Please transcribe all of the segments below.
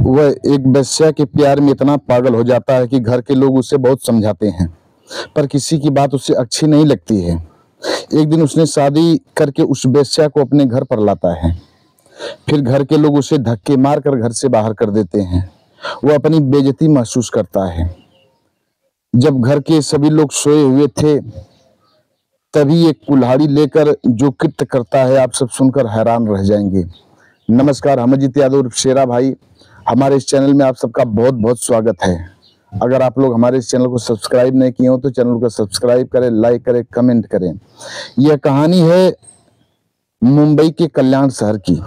वह एक वेश्या के प्यार में इतना पागल हो जाता है कि घर के लोग उसे बहुत समझाते हैं, पर किसी की बात उसे अच्छी नहीं लगती है। एक दिन उसने शादी करके उस वेश्या को अपने घर पर लाता है। फिर घर के लोग उसे धक्के मार कर घर से बाहर कर देते हैं। वह अपनी बेइज्जती महसूस करता है। जब घर के सभी लोग सोए हुए थे, तभी एक कुल्हाड़ी लेकर जो कृत्य करता है, आप सब सुनकर हैरान रह जाएंगे। नमस्कार, अमरजीत यादव उर्फ शेरा भाई, हमारे इस चैनल में आप सबका बहुत बहुत स्वागत है। अगर आप लोग हमारे इस चैनल को सब्सक्राइब नहीं किए हो तो चैनल को सब्सक्राइब करें, लाइक करें, कमेंट करें। यह कहानी है मुंबई के कल्याण शहर की।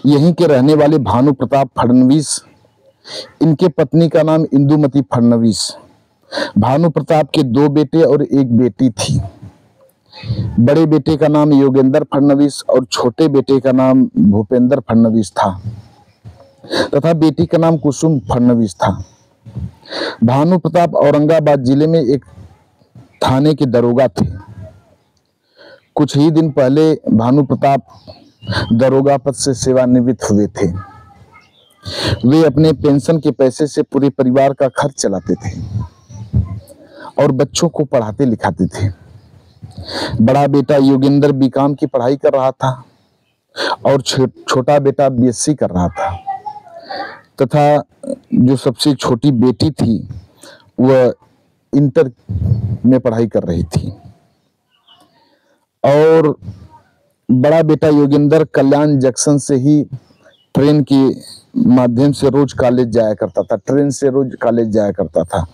यहीं के रहने वाले भानु प्रताप फडणवीस, इनके पत्नी का नाम इंदुमती फडणवीस। भानु प्रताप के 2 बेटे और 1 बेटी थी। बड़े बेटे का नाम योगेंद्र फडणवीस और छोटे बेटे का नाम भूपेंद्र फडणवीस था तथा बेटी का नाम कुसुम फडणवीस था। भानु प्रताप औरंगाबाद जिले में एक थाने के दरोगा थे। कुछ ही दिन पहले भानु प्रताप दरोगा पद से सेवानिवृत्त हुए थे। वे अपने पेंशन के पैसे से पूरे परिवार का खर्च चलाते थे और बच्चों को पढ़ाते लिखाते थे। बड़ा बेटा योगेंद्र बीकॉम की पढ़ाई कर रहा था और छोटा बेटा बीएससी कर रहा था तथा जो सबसे छोटी बेटी थी वह इंटर में पढ़ाई कर रही थी। और बड़ा बेटा योगेंद्र कल्याण जंक्शन से ही ट्रेन के माध्यम से रोज कॉलेज जाया करता था, ट्रेन से रोज कॉलेज जाया करता था।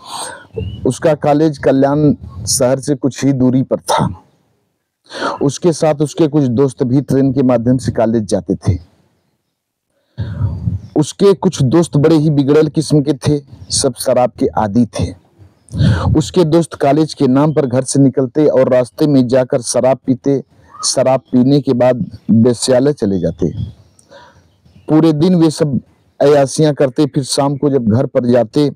उसका कॉलेज कल्याण शहर से कुछ ही दूरी पर था। उसके साथ उसके कुछ दोस्त भी ट्रेन के माध्यम से कॉलेज जाते थे। उसके कुछ दोस्त बड़े ही बिगड़ैल किस्म के थे, सब शराब के आदी थे। उसके दोस्त कॉलेज के नाम पर घर से निकलते और रास्ते में जाकर शराब पीते, शराब पीने के बाद वेश्यालय चले जाते। पूरे दिन वे सब अय्यासियां करते, फिर शाम को जब घर पर जाते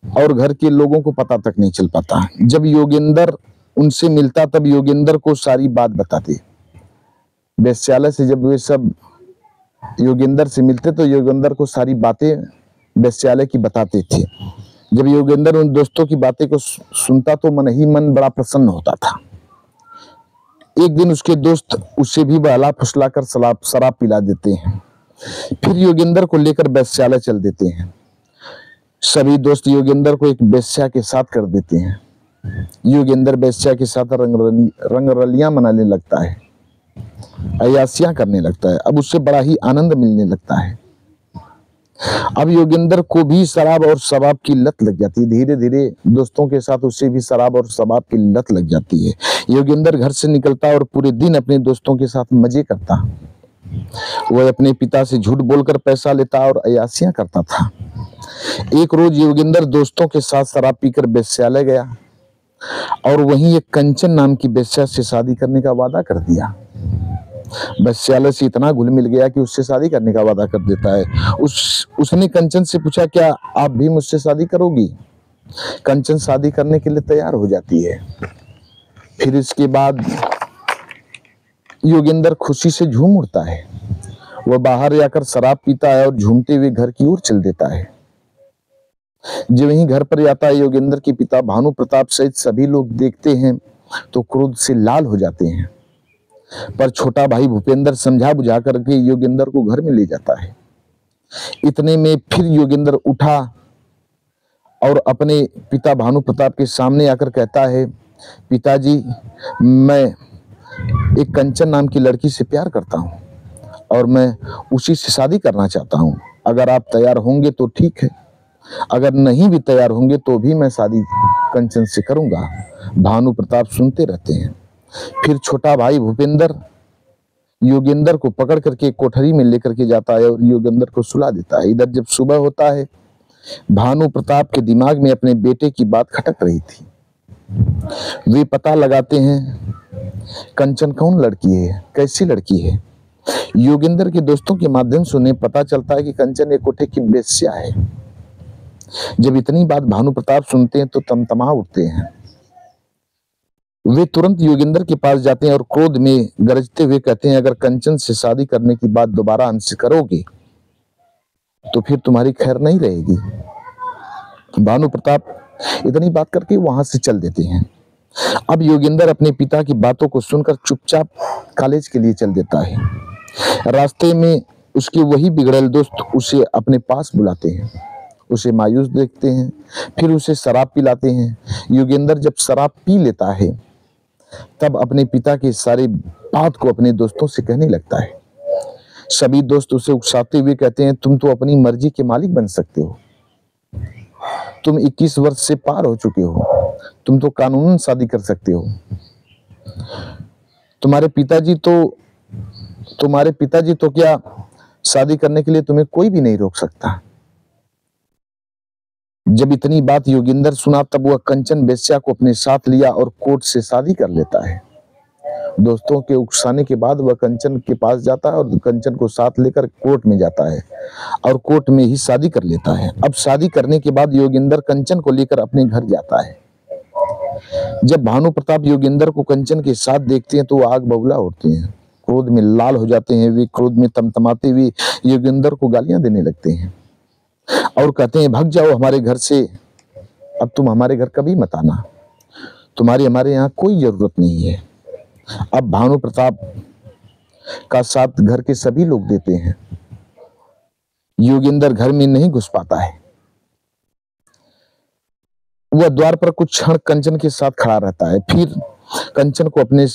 और घर के लोगों को पता तक नहीं चल पाता। जब योगेंद्र उनसे मिलता तब योगेंद्र को सारी बात बताते। वेश्यालय से जब वे सब योगेंद्र से मिलते तो योगेंद्र को सारी बातें वेश्यालय की बताते थे। जब योगेंद्र उन दोस्तों की बातें को सुनता तो मन ही मन बड़ा प्रसन्न होता था। एक दिन उसके दोस्त उसे भी बहला फुसला कर शराब पिला देते हैं। फिर योगेंद्र को लेकर वेश्यालय चल देते हैं। सभी दोस्त योगेंद्र को एक वेश्या के साथ कर देते हैं। योगेंद्र वेश्या के साथ रंगरलियां मनाने लगता है, अय्यासियां करने लगता है। अब उससे बड़ा ही आनंद मिलने लगता है। अब योगेंद्र को भी शराब और शबाब की लत लग जाती है। धीरे धीरे दोस्तों के साथ उसे भी शराब और शबाब की लत लग जाती है। योगेंद्र घर से निकलता और पूरे दिन अपने दोस्तों के साथ मजे करता। वह अपने पिता से झूठ बोलकर पैसा लेता और अय्यासियां करता था। एक रोज योगेंद्र दोस्तों के साथ शराब पीकर वेश्यालय गया और वहीं एक कंचन नाम की वेश्या से शादी करने का वादा कर दिया। वेश्यालय से इतना घुल मिल गया कि उससे शादी करने का वादा कर देता है। उसने कंचन से पूछा, क्या आप भी मुझसे शादी करोगी? कंचन शादी करने के लिए तैयार हो जाती है। फिर इसके बाद योगेंद्र खुशी से झूम उठता है। वह बाहर जाकर शराब पीता है और झूमते हुए घर की ओर चल देता है। जब वहीं घर पर जाता है, योगेंद्र के पिता भानु प्रताप सहित सभी लोग देखते हैं तो क्रोध से लाल हो जाते हैं। पर छोटा भाई भूपेंद्र समझा बुझा करके योगेंद्र को घर में ले जाता है। इतने में फिर योगेंद्र उठा और अपने पिता भानु प्रताप के सामने आकर कहता है, पिताजी, मैं एक कंचन नाम की लड़की से प्यार करता हूँ और मैं उसी से शादी करना चाहता हूँ। अगर आप तैयार होंगे तो ठीक है, अगर नहीं भी तैयार होंगे तो भी मैं शादी कंचन से करूंगा। भानु प्रताप सुनते रहते हैं। फिर छोटा भाई भूपेंद्र योगेंद्र को पकड़ करके कोठरी में लेकर के जाता है और योगेंद्र को सुला देता है। इधर जब सुबह होता है, भानु प्रताप के दिमाग में अपने बेटे की बात खटक रही थी। वे पता लगाते हैं कंचन कौन लड़की है, कैसी लड़की है। योगेंद्र के दोस्तों के माध्यम से उन्हें पता चलता है कि कंचन एक कोठे की वेश्या है। जब इतनी बात भानु प्रताप सुनते हैं तो तमतमा उठते हैं। वे तुरंत योगेंद्र के पास जाते हैं और क्रोध में गरजते हुए कहते हैं, अगर कंचन से शादी करने की बात दोबारा हमसे करोगे तो फिर तुम्हारी खैर नहीं रहेगी। भानु प्रताप इतनी बात करके वहां से चल देते हैं। अब योगेंद्र अपने पिता की बातों को सुनकर चुपचाप कॉलेज के लिए चल देता है। रास्ते में उसके वही बिगड़ैल दोस्त उसे अपने पास बुलाते हैं, उसे मायूस देखते हैं, फिर उसे शराब पिलाते हैं। योगेंद्र जब शराब पी लेता है तब अपने पिता के सारे बात को अपने दोस्तों से कहने लगता है। सभी दोस्त उसे उकसाते हुए कहते हैं, तुम तो अपनी मर्जी के मालिक बन सकते हो, तुम 21 वर्ष से पार हो चुके हो, तुम तो कानूनन शादी कर सकते हो, तुम्हारे पिताजी तो क्या शादी करने के लिए तुम्हें कोई भी नहीं रोक सकता। जब इतनी बात योगेंद्र सुना तब वह कंचन वेश्या को अपने साथ लिया और कोर्ट से शादी कर लेता है। दोस्तों के उकसाने के बाद वह कंचन के पास जाता है और कंचन को साथ लेकर कोर्ट में जाता है और कोर्ट में ही शादी कर लेता है। अब शादी करने के बाद योगेंद्र कंचन को लेकर अपने घर जाता है। जब भानु प्रताप योगेंद्र को कंचन के साथ देखते हैं तो वो आग बबूला उठते हैं, क्रोध में लाल हो जाते हैं। वे क्रोध में तमतमाते हुए योगेंद्र को गालियां देने लगते हैं और कहते हैं, भाग जाओ हमारे घर से, अब तुम हमारे घर कभी मत आना, तुम्हारी हमारे यहाँ कोई जरूरत नहीं है। अब भानु प्रताप का साथ घर के सभी लोग देते हैं। योगेंद्र घर में नहीं घुस पाता है। वह द्वार पर कुछ क्षण कंचन के साथ खड़ा रहता है, फिर कंचन को अपने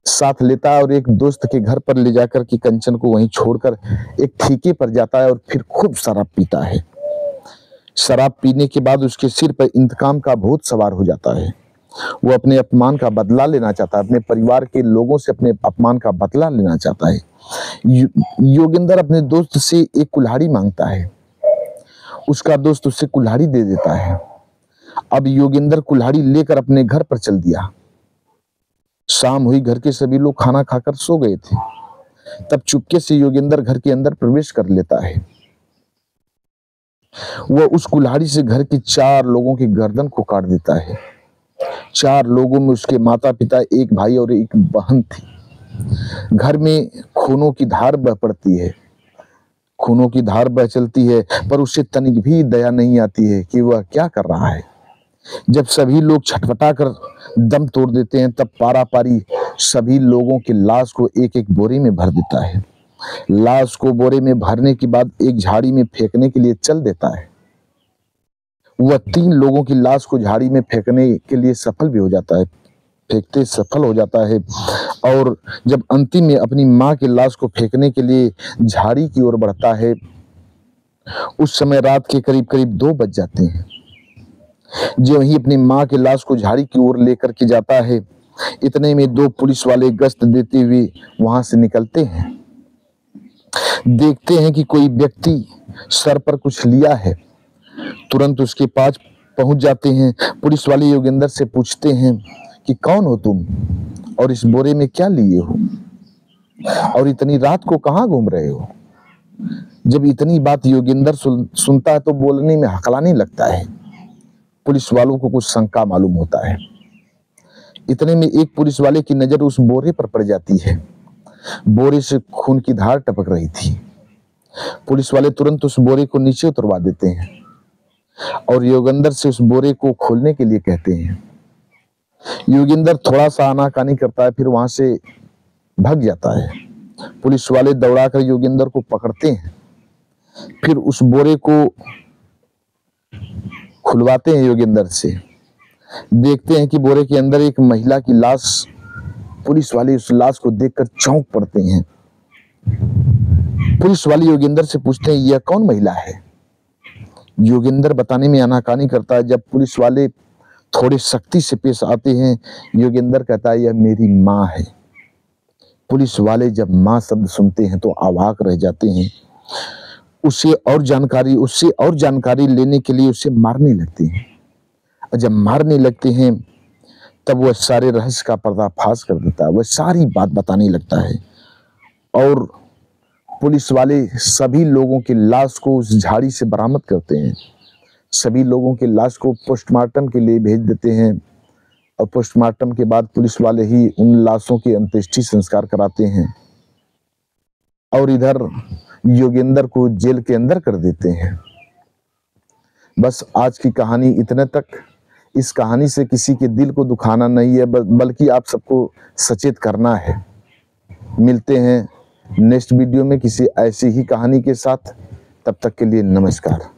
साथ लेता है और एक दोस्त के घर पर ले जाकर के कंचन को वहीं छोड़कर एक ठेके पर जाता है और फिर खूब शराब पीता है। शराब पीने के बाद उसके सिर पर इंतकाम का भूत सवार हो जाता है। वो अपने अपमान का बदला लेना चाहता है, अपने परिवार के लोगों से अपने अपमान का बदला लेना चाहता है। योगेंद्र अपने दोस्त से एक कुल्हाड़ी मांगता है, उसका दोस्त उससे कुल्हाड़ी दे देता है। अब योगेंद्र कुल्हाड़ी लेकर अपने घर पर चल दिया। शाम हुई, घर के सभी लोग खाना खाकर सो गए थे। तब चुपके से योगेंद्र घर के अंदर प्रवेश कर लेता है। वह उस कुल्हाड़ी से घर के 4 लोगों की गर्दन को काट देता है। 4 लोगों में उसके माता पिता, एक भाई और एक बहन थी। घर में खूनों की धार बह पड़ती है, खूनों की धार बह चलती है, पर उसे तनिक भी दया नहीं आती है कि वह क्या कर रहा है। जब सभी लोग छटपटा कर दम तोड़ देते हैं तब पारापारी सभी लोगों की लाश को एक एक बोरे में भर देता है। लाश को बोरे में भरने के बाद एक झाड़ी में फेंकने के लिए चल देता है। वह 3 लोगों की लाश को झाड़ी में फेंकने के लिए सफल भी हो जाता है, फेंकते सफल हो जाता है। और जब अंतिम में अपनी मां की लाश को फेंकने के लिए झाड़ी की ओर बढ़ता है, उस समय रात के करीब करीब 2 बज जाते हैं। जो ही अपनी मां की लाश को झाड़ी की ओर लेकर के जाता है, इतने में 2 पुलिस वाले गश्त देते हुए वहां से निकलते हैं। देखते हैं कि कोई व्यक्ति सर पर कुछ लिया है, तुरंत उसके पास पहुंच जाते हैं। पुलिस वाले योगेंद्र से पूछते हैं कि कौन हो तुम और इस बोरे में क्या लिए हो और इतनी रात को कहां घूम रहे हो। जब इतनी बात योगेंद्र सुनता है तो बोलने में हकलाने लगता है। पुलिस वालों को कुछ शंका मालूम होता है। इतने में एक पुलिस वाले की नजर उस बोरे पर पड़ जाती है। बोरे से खून की धार टपक रही थी। पुलिस वाले तुरंत उस बोरे को नीचे उतरवा देते हैं और योगेंद्र से उस बोरे को खोलने के लिए कहते हैं। योगेंद्र थोड़ा सा आनाकानी करता है, फिर वहां से भाग जाता है। पुलिस वाले दौड़ाकर योगेंद्र को पकड़ते हैं, फिर उस बोरे को खुलवाते हैं योगेंद्र से। देखते हैं कि बोरे के अंदर एक महिला की लाश। पुलिस वाले उस लाश को देखकर चौंक पड़ते हैं। पुलिस वाले योगेंद्र से पूछते हैं, यह कौन महिला है। योगेंद्र बताने में आनाकानी करता है। जब पुलिस वाले थोड़े सख्ती से पेश आते हैं, योगेंद्र कहता है, यह मेरी माँ है। पुलिस वाले जब माँ शब्द सुनते हैं तो अवाक रह जाते हैं। उससे और जानकारी लेने के लिए उसे मारने लगते हैं। और जब मारने लगते हैं तब वह सारे रहस्य का पर्दाफाश कर देता है। वह सारी बात बताने लगता है और पुलिस वाले सभी लोगों की लाश को उस झाड़ी से बरामद करते हैं। सभी लोगों की लाश को पोस्टमार्टम के लिए भेज देते हैं और पोस्टमार्टम के बाद पुलिस वाले ही उन लाशों की अंत्येष्टि संस्कार कराते हैं। और इधर योगेंद्र को जेल के अंदर कर देते हैं। बस आज की कहानी इतने तक। इस कहानी से किसी के दिल को दुखाना नहीं है, बल्कि आप सबको सचेत करना है। मिलते हैं नेक्स्ट वीडियो में किसी ऐसी ही कहानी के साथ। तब तक के लिए नमस्कार।